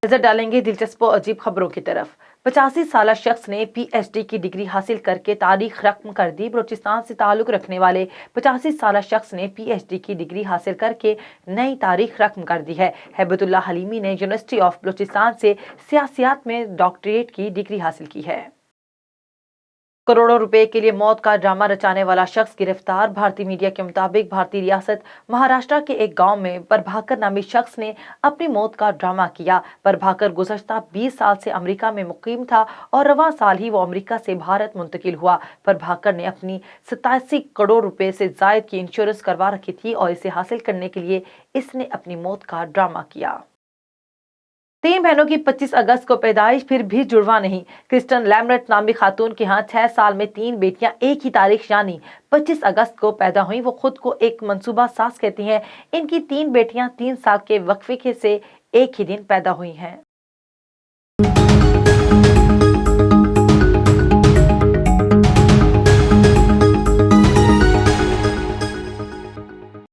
نظر ڈالیں گے دلچسپ و عجیب خبروں کی طرف۔ 85 سالہ شخص نے پی ایچ ڈی کی ڈگری حاصل کر کے تاریخ رقم کر دی۔ بلوچستان سے تعلق رکھنے والے 85 سالہ شخص نے پی ایچ ڈی کی ڈگری حاصل کر کے نئی تاریخ رقم کر دی ہے۔ ہیبت اللہ حلیمی نے یونیورسٹی آف بلوچستان سے سیاسیات میں ڈاکٹریٹ کی ڈگری حاصل کی ہے۔ کروڑوں روپے کے لیے موت کا ڈرامہ رچانے والا شخص گرفتار۔ بھارتی میڈیا کے مطابق بھارتی ریاست مہاراشٹر کے ایک گاؤں میں پربھاکر نامی شخص نے اپنی موت کا ڈرامہ کیا۔ پربھاکر گزشتہ 20 سال سے امریکہ میں مقیم تھا اور رواں سال ہی وہ امریکہ سے بھارت منتقل ہوا۔ پربھاکر نے اپنی 87 کروڑ روپے سے زائد کی انشورنس کروا رکھی تھی اور اسے حاصل کرنے کے لیے اس نے اپنی موت کا ڈرامہ کیا۔ 3 بہنوں کی 25 اگست کو پیدائش، پھر بھی جڑواں نہیں۔ کرسٹن لیمرٹ نامی خاتون کے ہاں 6 سال میں 3 بیٹیاں ایک ہی تاریخ یعنی 25 اگست کو پیدا ہوئیں۔ وہ خود کو ایک منصوبہ ساز کہتی ہیں۔ ان کی 3 بیٹیاں 3 سال کے وقفے سے ایک ہی دن پیدا ہوئی ہیں۔